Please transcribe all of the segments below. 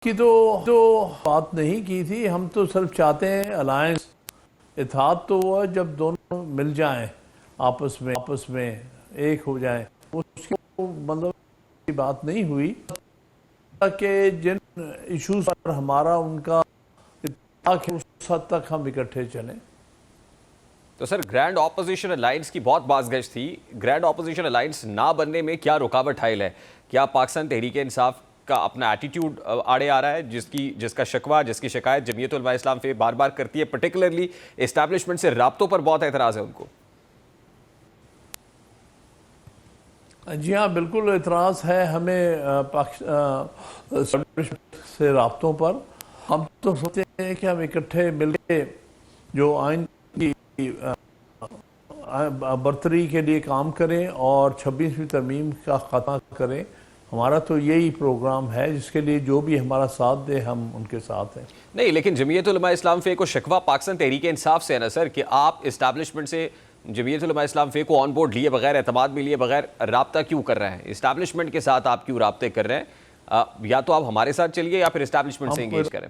کی تو بات نہیں کی تھی. ہم تو صرف چاہتے ہیں الائنس اتحاد تو وہ ہے جب دونوں مل جائیں آپس میں ایک ہو جائیں. اس کی مطلب کی بات نہیں ہوئی کہ جن ایشوز پر ہمارا ان کا اتفاق ہے اس حد تک ہم اکٹھے چلیں. تو سر گرینڈ اپوزیشن الائنس کی بہت باز گشت تھی. گرینڈ اپوزیشن الائنس نہ بننے میں کیا رکاوٹ حائل ہے؟ کیا پاکستان تحریک انصاف کا اپنا ایٹیٹیوڈ آڑے آ رہا ہے جس کا شکوہ جس کی شکایت جمعیت علماء اسلام پہ بار بار کرتی ہے؟ پرٹیکولرلی اسٹیبلشمنٹ سے رابطوں پر بہت اعتراض ہے ان کو. جی ہاں بالکل اعتراض ہے ہمیں سے رابطوں پر. ہم تو سوچتے ہیں کہ ہم اکٹھے مل کے جو آئین کی برتری کے لیے کام کریں اور 26ویں ترمیم کا خاتمہ کریں. ہمارا تو یہی پروگرام ہے جس کے لیے جو بھی ہمارا ساتھ دے ہم ان کے ساتھ ہیں. نہیں لیکن جمعیت علماء اسلام فے کو شکوہ پاکستان تحریک انصاف سے ہے نا سر کہ آپ اسٹیبلشمنٹ سے جمعیت علماء اسلام فے کو آن بورڈ لیے بغیر اعتماد میں لیے بغیر رابطہ کیوں کر رہے ہیں؟ اسٹیبلشمنٹ کے ساتھ آپ کیوں رابطے کر رہے ہیں؟ یا تو آپ ہمارے ساتھ چلیے یا پھر اسٹیبلشمنٹ سے انگیج کریں.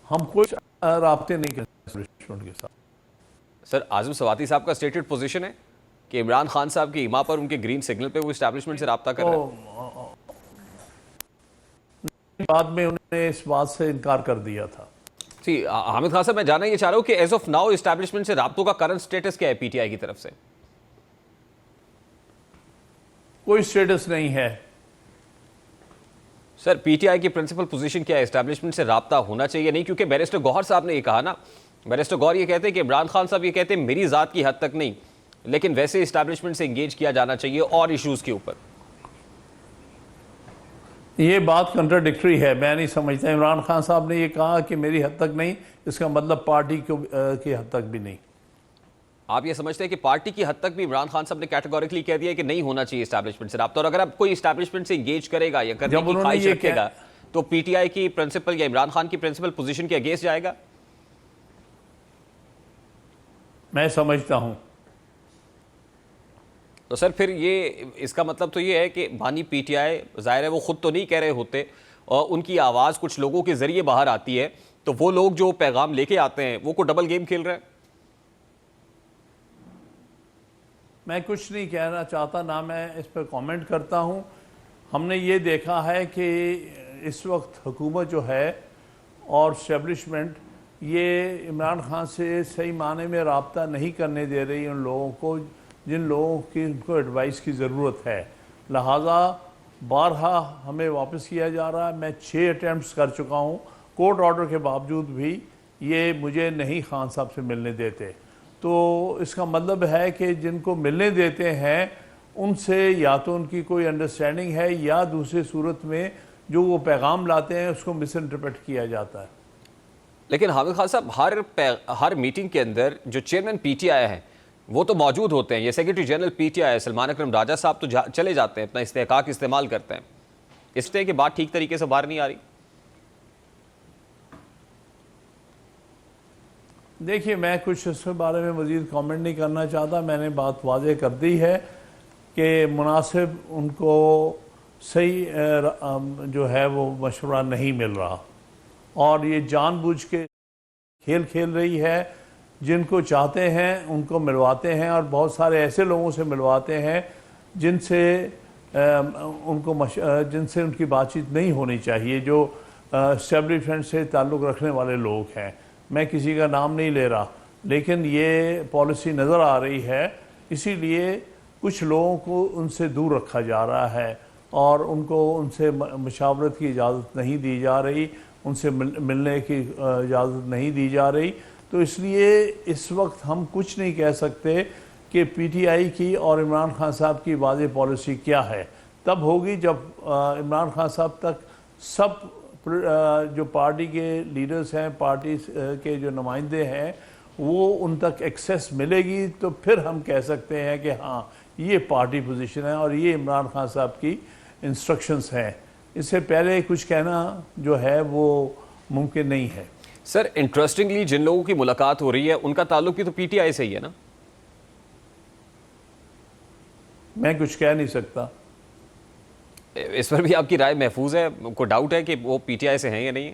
ہم کوئی رابطے نہیں کرتے اسٹیبلشمنٹ کے ساتھ. سر اعظم سواتی صاحب کا اسٹیٹڈ پوزیشن ہے کہ عمران خان صاحب کی ایما پر ان کے گرین سگنل پہ وہ اسٹیبلشمنٹ سے رابطہ کر رہے ہیں. بعد میں انہوں نے اس بات سے انکار کر دیا تھا. جی حامد خان صاحب میں جاننا یہ چاہ رہا ہوں کہ ایز آف ناؤ اسٹیبلشمنٹ سے رابطوں کا کرنٹ سٹیٹس کیا ہے پی ٹی آئی کی طرف سے؟ کوئی سٹیٹس نہیں ہے. سر پی ٹی آئی کی پرنسپل پوزیشن کیا ہے؟ اسٹیبلشمنٹ سے رابطہ ہونا چاہیے نہیں؟ کیونکہ بیرسٹر گوہر صاحب نے یہ کہا نا، بیرسٹر گوہر یہ کہتے ہیں کہ عمران خان صاحب یہ کہتے ہیں میری ذات کی حد تک نہیں لیکن ویسے اسٹیبلشمنٹ سے انگیج کیا جانا چاہیے اور ایشوز کے اوپر. یہ بات کنٹراڈکٹری ہے. میں نہیں سمجھتا عمران خان صاحب نے یہ کہا کہ میری حد تک نہیں، اس کا مطلب پارٹی کی حد تک بھی نہیں. آپ یہ سمجھتے ہیں کہ پارٹی کی حد تک بھی عمران خان صاحب نے کیٹیگوریکلی کہہ دیا کہ نہیں ہونا چاہیے اسٹیبلشمنٹ سے رابطہ، اور اگر اب کوئی اسٹیبلشمنٹ سے انگیج کرے گا یا کرنے کی خواہش رکھے گا تو پی ٹی آئی کی پرنسپل یا عمران خان کی پرنسپل پوزیشن کے اگینسٹ جائے گا؟ میں سمجھتا ہوں. تو سر پھر یہ اس کا مطلب تو یہ ہے کہ بانی پی ٹی آئی ظاہر ہے وہ خود تو نہیں کہہ رہے ہوتے اور ان کی آواز کچھ لوگوں کے ذریعے باہر آتی ہے، تو وہ لوگ جو پیغام لے کے آتے ہیں وہ کو ڈبل گیم کھیل رہے ہیں. میں کچھ نہیں کہنا چاہتا، نہ میں اس پر کامنٹ کرتا ہوں. ہم نے یہ دیکھا ہے کہ اس وقت حکومت جو ہے اور اسٹیبلشمنٹ یہ عمران خان سے صحیح معنی میں رابطہ نہیں کرنے دے رہی ان لوگوں کو جن لوگوں کی ان کو ایڈوائس کی ضرورت ہے. لہٰذا بارہا ہمیں واپس کیا جا رہا ہے. میں 6 اٹیمپٹس کر چکا ہوں، کورٹ آرڈر کے باوجود بھی یہ مجھے نہیں خان صاحب سے ملنے دیتے. تو اس کا مطلب ہے کہ جن کو ملنے دیتے ہیں ان سے یا تو ان کی کوئی انڈرسٹینڈنگ ہے یا دوسری صورت میں جو وہ پیغام لاتے ہیں اس کو مس انٹرپریٹ کیا جاتا ہے. لیکن حامد خان صاحب ہر میٹنگ کے اندر جو چیئرمین پی ٹی آئی ہیں وہ تو موجود ہوتے ہیں. یہ secretary general P T I Salman Akram Raja Sahib تو چلے جاتے ہیں، اپنا استحقاق استعمال کرتے ہیں. اس طرح کی بات ٹھیک طریقے سے باہر نہیں آ رہی. دیکھیے میں کچھ اس کے بارے میں مزید کامنٹ نہیں کرنا چاہتا. میں نے بات واضح کر دی ہے کہ مناسب ان کو صحیح جو ہے وہ مشورہ نہیں مل رہا اور یہ جان بوجھ کے کھیل کھیل رہی ہے. جن کو چاہتے ہیں ان کو ملواتے ہیں اور بہت سارے ایسے لوگوں سے ملواتے ہیں جن سے ان کی بات چیت نہیں ہونی چاہیے، جو اسٹیبلشمنٹ سے تعلق رکھنے والے لوگ ہیں. میں کسی کا نام نہیں لے رہا لیکن یہ پالیسی نظر آ رہی ہے. اسی لیے کچھ لوگوں کو ان سے دور رکھا جا رہا ہے اور ان کو ان سے مشاورت کی اجازت نہیں دی جا رہی، ان سے ملنے کی اجازت نہیں دی جا رہی. تو اس لیے اس وقت ہم کچھ نہیں کہہ سکتے کہ پی ٹی آئی کی اور عمران خان صاحب کی واضح پالیسی کیا ہے. تب ہوگی جب عمران خان صاحب تک سب جو پارٹی کے لیڈرز ہیں، پارٹی کے جو نمائندے ہیں، وہ ان تک ایکسیس ملے گی تو پھر ہم کہہ سکتے ہیں کہ ہاں یہ پارٹی پوزیشن ہے اور یہ عمران خان صاحب کی انسٹرکشنز ہیں. اس سے پہلے کچھ کہنا جو ہے وہ ممکن نہیں ہے. سر انٹرسٹنگلی جن لوگوں کی ملاقات ہو رہی ہے ان کا تعلق بھی تو پی ٹی آئی سے ہی ہے نا؟ میں کچھ کہہ نہیں سکتا. اس پر بھی آپ کی رائے محفوظ ہے؟ کوئی ڈاؤٹ ہے کہ وہ پی ٹی آئی سے ہیں یا نہیں؟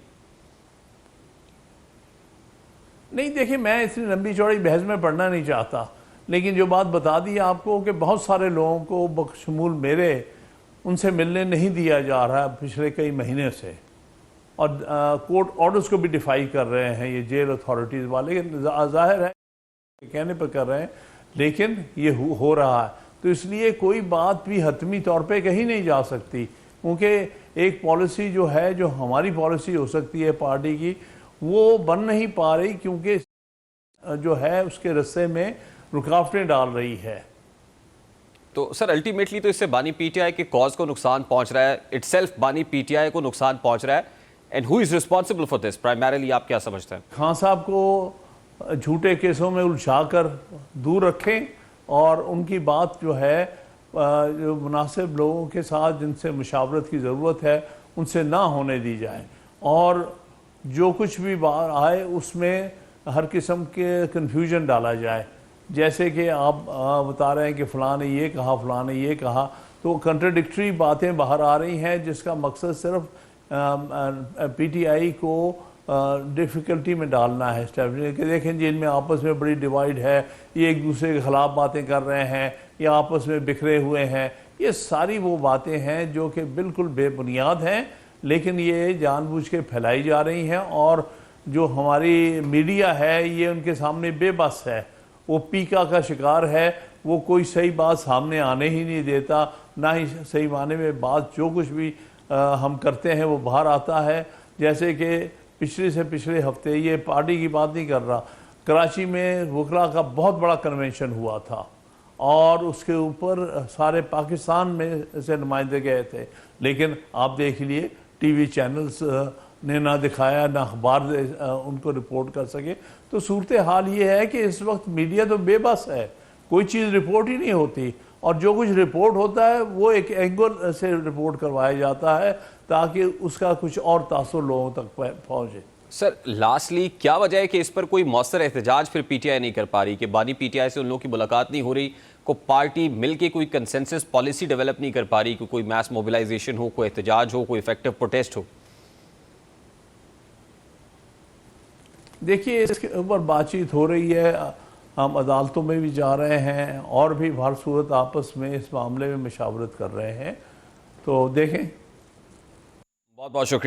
نہیں دیکھیں، میں اتنی لمبی چوڑی بحث میں پڑھنا نہیں چاہتا، لیکن جو بات بتا دی آپ کو کہ بہت سارے لوگوں کو بشمول میرے ان سے ملنے نہیں دیا جا رہا پچھلے کئی مہینے سے، اور کورٹ آرڈرز کو بھی ڈیفائی کر رہے ہیں یہ جیل اتھارٹیز والے، ظاہر ہے کہنے پہ کر رہے ہیں لیکن یہ ہو رہا ہے، تو اس لیے کوئی بات بھی حتمی طور پہ کہیں نہیں جا سکتی، کیونکہ ایک پالیسی جو ہے، جو ہماری پالیسی ہو سکتی ہے پارٹی کی، وہ بن نہیں پا رہی کیونکہ جو ہے اس کے رستے میں رکاوٹیں ڈال رہی ہے۔ تو سر الٹیمیٹلی تو اس سے بانی پی ٹی آئی کے کاز کو نقصان پہنچ رہا ہے، اٹ سیلف بانی پی ٹی آئی کو نقصان پہنچ رہا ہے، and who is responsible for this primarily? آپ کیا سمجھتے ہیں؟ خان صاحب کو جھوٹے کیسوں میں الجھا کر دور رکھیں، اور ان کی بات جو ہے جو مناسب لوگوں کے ساتھ جن سے مشاورت کی ضرورت ہے ان سے نہ ہونے دی جائے، اور جو کچھ بھی بات آئے اس میں ہر قسم کے کنفیوژن ڈالا جائے، جیسے کہ آپ بتا رہے ہیں کہ فلاں نے یہ کہا، فلاں نے یہ کہا، تو کنٹراڈکٹری باتیں باہر آ رہی ہیں جس کا مقصد صرف پی ٹی آئی کو ڈیفیکلٹی میں ڈالنا ہے، کہ دیکھیں جی ان میں آپس میں بڑی ڈیوائیڈ ہے، یہ ایک دوسرے کے خلاف باتیں کر رہے ہیں، یہ آپس میں بکھرے ہوئے ہیں، یہ ساری وہ باتیں ہیں جو کہ بالکل بے بنیاد ہیں، لیکن یہ جان بوجھ کے پھیلائی جا رہی ہیں، اور جو ہماری میڈیا ہے یہ ان کے سامنے بے بس ہے، وہ پیکا کا شکار ہے، وہ کوئی صحیح بات سامنے آنے ہی نہیں دیتا، نہ ہی صحیح معنی میں بات جو کچھ بھی ہم کرتے ہیں وہ باہر آتا ہے۔ جیسے کہ پچھلے سے پچھلے ہفتے، یہ پارٹی کی بات نہیں کر رہا، کراچی میں وکلا کا بہت بڑا کنونشن ہوا تھا، اور اس کے اوپر سارے پاکستان میں سے نمائندے گئے تھے، لیکن آپ دیکھ لیے ٹی وی چینلز نے نہ دکھایا، نہ اخبار ان کو رپورٹ کر سکے، تو صورتحال یہ ہے کہ اس وقت میڈیا تو بے بس ہے، کوئی چیز رپورٹ ہی نہیں ہوتی، اور جو کچھ رپورٹ ہوتا ہے وہ ایک اینگل سے رپورٹ کروایا جاتا ہے تاکہ اس کا کچھ اور تاثر لوگوں تک پہنچے۔ سر لاسٹلی کیا وجہ ہے کہ اس پر کوئی مؤثر احتجاج پھر پی ٹی آئی نہیں کر پا رہی، کہ بانی پی ٹی آئی سے ان لوگوں کی ملاقات نہیں ہو رہی، کوئی پارٹی مل کے کوئی کنسنسس پالیسی ڈیولپ نہیں کر پا رہی، کہ کوئی میس موبلائزیشن ہو، کوئی احتجاج ہو، کوئی ایفیکٹو پروٹیسٹ ہو؟ دیکھیے اس کے اوپر بات چیت ہو رہی ہے، ہم عدالتوں میں بھی جا رہے ہیں، اور بھی ہر صورت آپس میں اس معاملے میں مشاورت کر رہے ہیں، تو دیکھیں۔ بہت بہت شکریہ۔